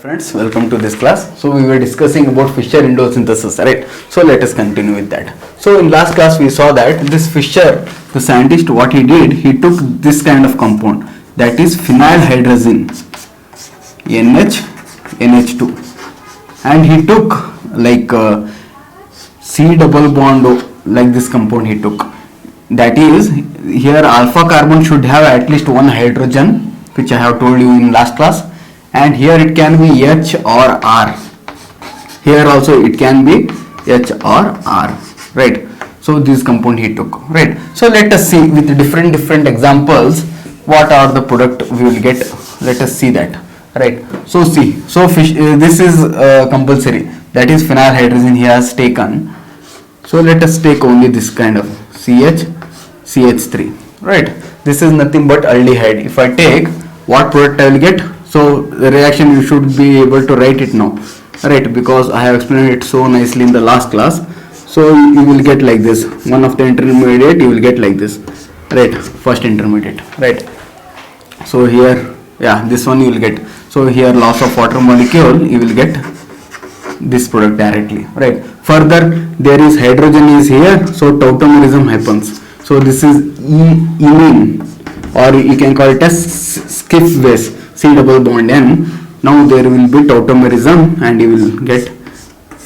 Friends, welcome to this class. So we were discussing about Fischer Indole synthesis, right? So let us continue with that. So in last class we saw that this Fischer, the scientist, what he did, he took this kind of compound, that is phenyl hydrazine NH2, and he took like C double bond, like this compound he took. That is, here alpha carbon should have at least one hydrogen, which I have told you in last class. And here it can be H or R. Here also it can be H or R, right? So this compound he took, right? So let us see with different examples what are the product we will get. Let us see that, right? So see, so this is compulsory, that is phenyl hydrazine he has taken. So let us take only this kind of CH3, right? This is nothing but aldehyde. If I take, what product I will get? So the reaction you should be able to write it now, right? Because I have explained it so nicely in the last class. So you will get like this. One of the intermediate you will get like this, right? First intermediate, right? So here, yeah, this one you will get. So here loss of water molecule, you will get this product directly, right? Further, there is hydrogen is here, so tautomerism happens. So this is imine, or you can call it as skiff base. C double bond N. Now there will be tautomerism and you will get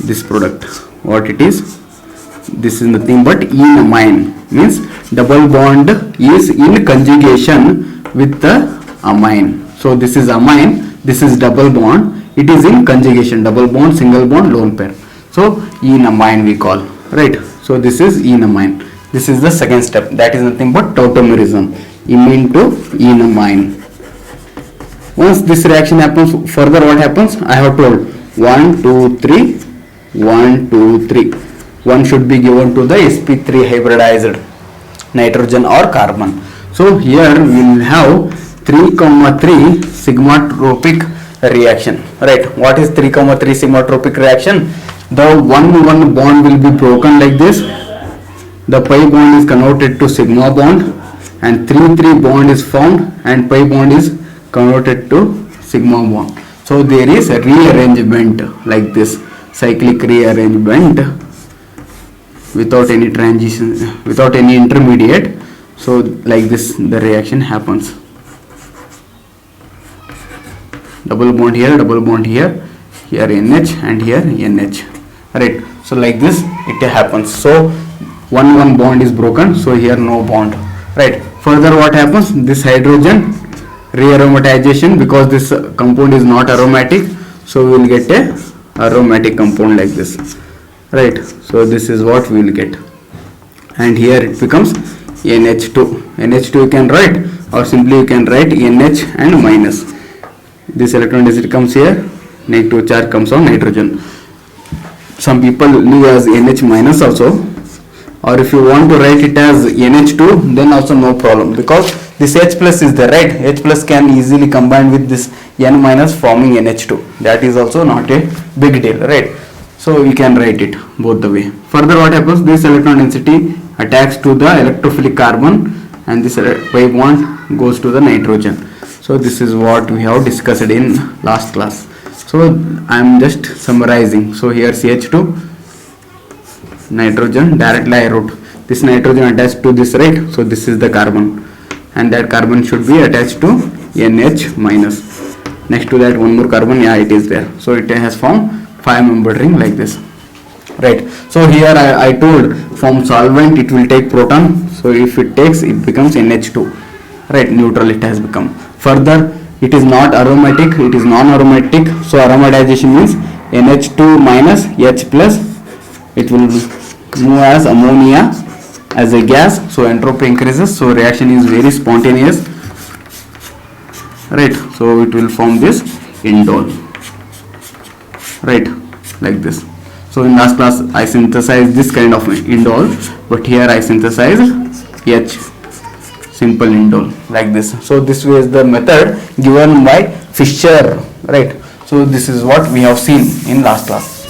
this product. What it is? This is nothing but enamine. Means double bond is in conjugation with the amine. So this is amine, this is double bond. It is in conjugation, double bond, single bond, lone pair. So enamine we call, right? So this is enamine. This is the second step. That is nothing but tautomerism. Imine to enamine. Once this reaction happens, further what happens? I have told 1, 2, 3, 1, 2, 3. 1 should be given to the sp3 hybridized nitrogen or carbon. So here we will have 3, 3 sigmatropic reaction, right? What is 3, 3 sigmatropic reaction? The 1 bond will be broken like this. The pi bond is converted to sigma bond, and 3 bond is formed, and pi bond is converted to sigma bond. So there is a rearrangement like this, cyclic rearrangement without any transition, without any intermediate. So like this the reaction happens. Double bond here, here NH and here NH, right? So like this it happens. So 1 bond is broken, so here no bond, right? Further what happens? This hydrogen rearomatization, because this compound is not aromatic, so we will get a aromatic compound like this, right? So this is what we will get, and here it becomes NH2 you can write, or simply you can write NH and minus. This electron density comes here, negative charge comes on nitrogen. Some people leave as NH minus also, or if you want to write it as NH2, then also no problem, because this H plus is there, right? H plus can easily combine with this N minus forming NH2. That is also not a big deal, right? So we can write it both the way. Further what happens? This electron density attacks to the electrophilic carbon, and this pi bond goes to the nitrogen. So this is what we have discussed in last class. So I am just summarizing. So here CH2, nitrogen, directly I wrote this nitrogen attached to this, right? So this is the carbon, and that carbon should be attached to NH minus. Next to that one more carbon, yeah, it is there. So it has formed 5-membered ring like this, right? So here I told from solvent it will take proton. So if it takes, it becomes NH2, right? Neutral it has become. Further, it is not aromatic, it is non-aromatic. So aromatization means NH2 minus H plus. It will move as ammonia as a gas, so entropy increases, so reaction is very spontaneous, right? So it will form this indole, right, like this. So in last class I synthesized this kind of indole, but here I synthesized H, simple indole, like this. So this was the method given by Fischer, right? So this is what we have seen in last class,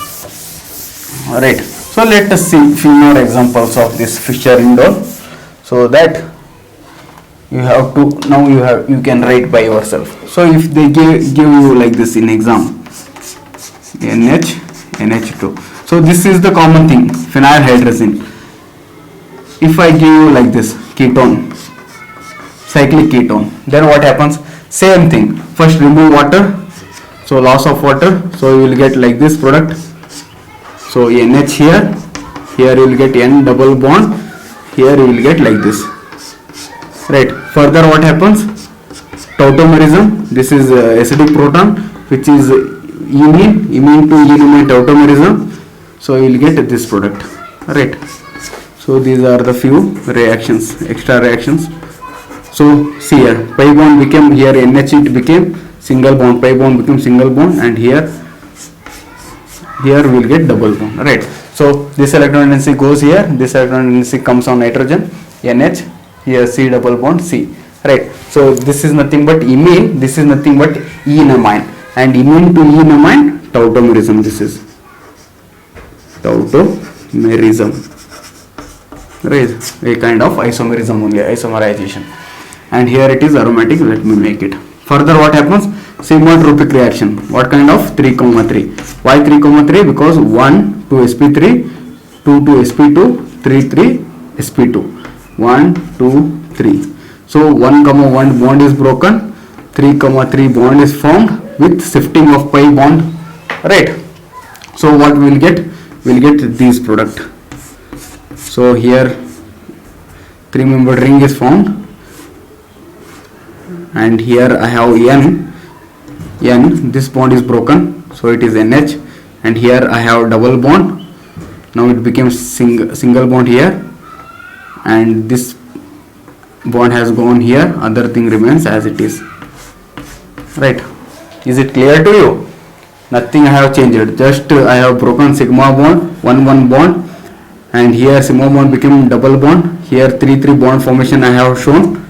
right? So let us see few more examples of this Fischer indole, so that you have to, now you can write by yourself. So if they give you like this in exam, NH, NH2. So this is the common thing, phenyl hydrazine. If I give you like this, ketone, cyclic ketone, then what happens? Same thing. First remove water, so loss of water, so you will get like this product. So NH here, here you will get N double bond, here you will get like this, right? Further what happens? Tautomerism, this is acidic proton which is imine to enumate tautomerism, so you will get this product, right? So these are the few reactions, extra reactions. So see here, pi bond became, here NH it became single bond, pi bond became single bond, and here we will get double bond, right? So this electron density goes here, this electron density comes on nitrogen, NH, here C double bond C, right? So this is nothing but imine, this is nothing but enamine, and imine to enamine, tautomerism, this is tautomerism, right? A kind of isomerism only, isomerization. And here it is aromatic, let me make it. Further what happens? Sigmatropic reaction. What kind of? 3, 3. Why 3, 3? Because 1 to sp3, 2 to sp2, 3, 3 sp2. 1, 2, 3. So 1, 1 bond is broken, 3, 3 bond is formed with shifting of pi bond, right? So what we will get? We will get this product. So here 3-membered ring is formed, and here I have N, this bond is broken, so it is NH, and here I have double bond, now it became single bond here, and this bond has gone here, other thing remains as it is, right? Is it clear to you? Nothing I have changed, just I have broken sigma bond, 1 bond, and here sigma bond became double bond, here 3 bond formation I have shown,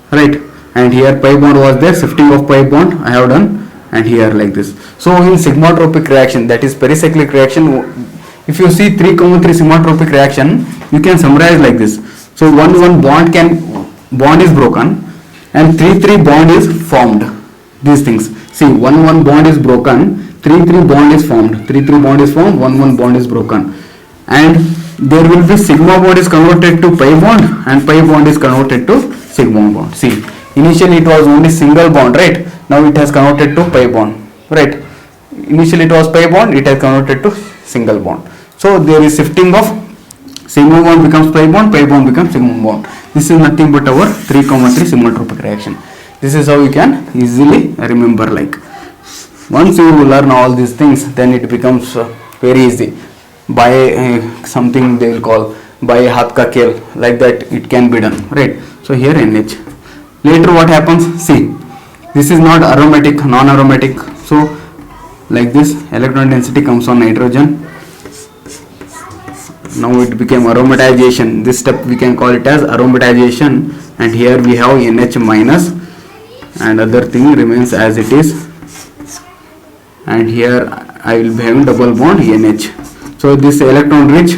right? And here pi bond was there, shifting of pi bond I have done, and here like this. So in sigmatropic reaction, that is pericyclic reaction, if you see 3, 3 sigmatropic reaction, you can summarize like this. So 1 bond is broken, and 3 bond is formed. These things. See, 1 bond is broken, 3 bond is formed. 3 bond is formed, 1 bond is broken, and there will be sigma bond is converted to pi bond, and pi bond is converted to sigma bond. See, initially it was only single bond, right? Now it has converted to pi bond, right? Initially it was pi bond, it has converted to single bond. So there is shifting of sigma bond becomes pi bond becomes sigma bond. This is nothing but our 3, 3 sigmatropic reaction. This is how you can easily remember. Like once you learn all these things, then it becomes very easy. By something they will call by hath ka khel, like that it can be done, right? So here NH. Later what happens? See, this is not aromatic, non-aromatic. So like this, electron density comes on nitrogen. Now it became aromatization. This step we can call it as aromatization, and here we have NH minus, and other thing remains as it is, and here I will be having double bond NH. So this electron rich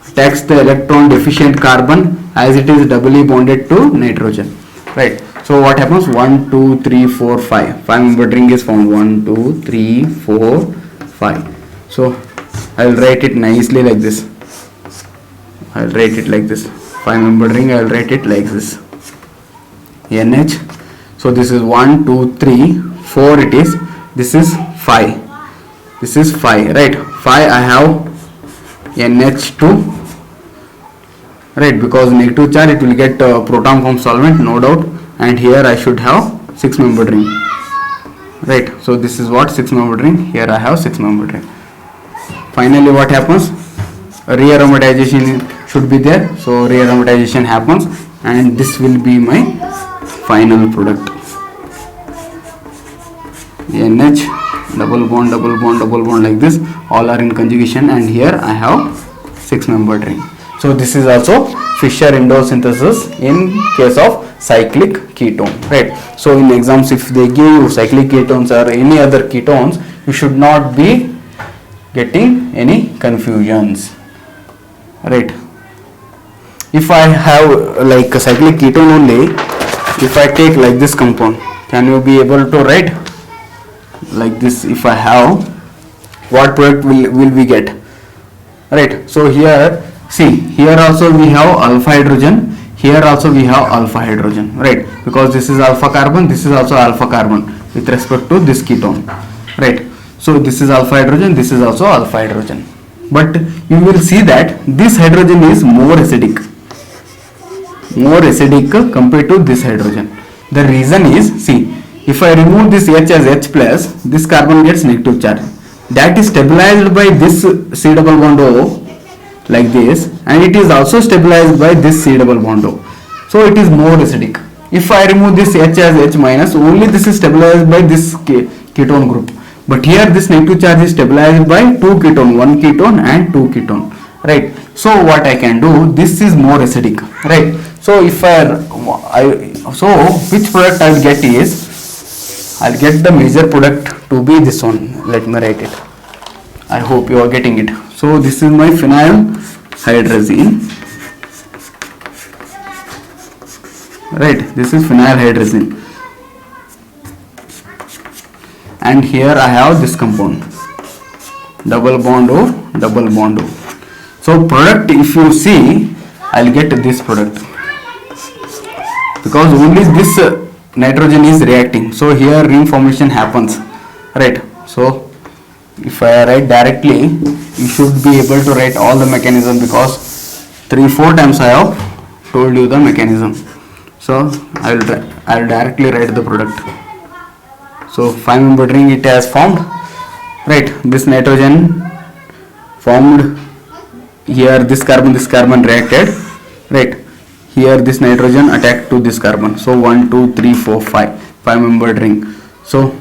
attacks the electron deficient carbon as it is doubly bonded to nitrogen, right? So what happens? 1, 2, 3, 4, 5. 5-membered ring is formed. 1, 2, 3, 4, 5. So I will write it nicely like this. I will write it like this. 5-membered ring, I will write it like this. NH. So this is 1, 2, 3, 4 it is. This is 5. This is 5, right? 5 I have NH2, right? Because negative charge it will get proton from solvent, no doubt. And here I should have 6-membered ring, right? So this is what 6-membered ring. Here I have 6-membered ring. Finally what happens? Rearomatization should be there. So rearomatization happens, and this will be my final product. NH, double bond, double bond, double bond, like this. All are in conjugation, and here I have 6-membered ring. So this is also Fischer Indole synthesis in case of cyclic ketone, right? So in exams, if they give you cyclic ketones or any other ketones, you should not be getting any confusions, right? If I have like a cyclic ketone only, if I take like this compound, can you be able to write like this? If I have what product will we get? Right. So here, see, here also we have alpha hydrogen, here also we have alpha hydrogen, right? Because this is alpha carbon, this is also alpha carbon with respect to this ketone, right? So this is alpha hydrogen, this is also alpha hydrogen. But you will see that this hydrogen is more acidic compared to this hydrogen. The reason is, see, if I remove this H as H plus, this carbon gets negative charge. That is stabilized by this C double bond O like this, and it is also stabilized by this C double bond O. So it is more acidic. If I remove this H as H minus, only this is stabilized by this ketone group. But here this negative charge is stabilized by two ketone, one ketone and two ketone, right? So what I can do, this is more acidic, right? So if so which product I will get is, I'll get the major product to be this one. Let me write it. I hope you are getting it. So this is my phenyl hydrazine, right? This is phenyl hydrazine, and here I have this compound, double bond O, double bond O. So product, if you see, I'll get this product because only this nitrogen is reacting. So here ring formation happens, right? So if I write directly, you should be able to write all the mechanism because 3-4 times I have told you the mechanism. So I will directly write the product. So 5-membered ring it has formed, right? This nitrogen formed here, this carbon reacted, right? Here this nitrogen attacked to this carbon. So 1, 2, 3, 4, 5-membered ring. So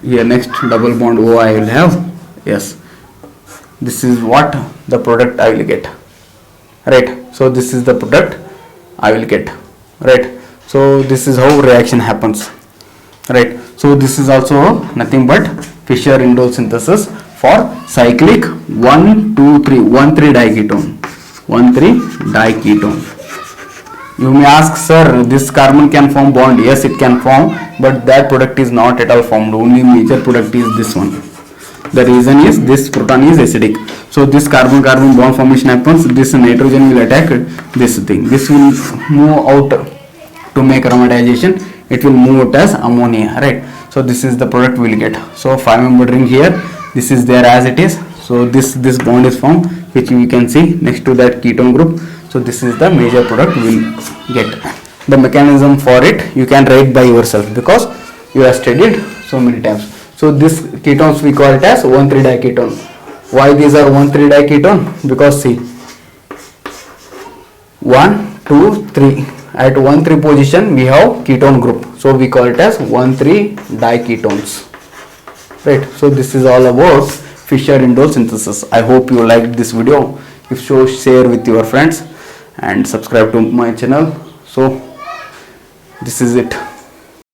here next double bond O I will have. Yes, this is what the product I will get, right? So this is the product I will get, right? So this is how reaction happens, right? So this is also nothing but Fischer Indole synthesis for cyclic 1,2,3 diketone. 1,3 diketone. You may ask, sir, this carbon can form bond. Yes, it can form, but that product is not at all formed. Only major product is this one. The reason is this proton is acidic. So this carbon-carbon bond formation happens. This nitrogen will attack this thing. This will move out to make aromatization. It will move out as ammonia, right? So this is the product we will get. So 5-membered ring here. This is there as it is. So this bond is formed, which you can see next to that ketone group. So this is the major product we will get. The mechanism for it you can write by yourself because you have studied so many times. So this ketones we call it as 1,3-diketone. Why these are 1,3-diketone? Because see, 1, 2, 3. At 1,3 position we have ketone group. So we call it as 1,3-diketones. Right. So this is all about Fischer Indole synthesis. I hope you liked this video. If so, share with your friends and subscribe to my channel. So this is it.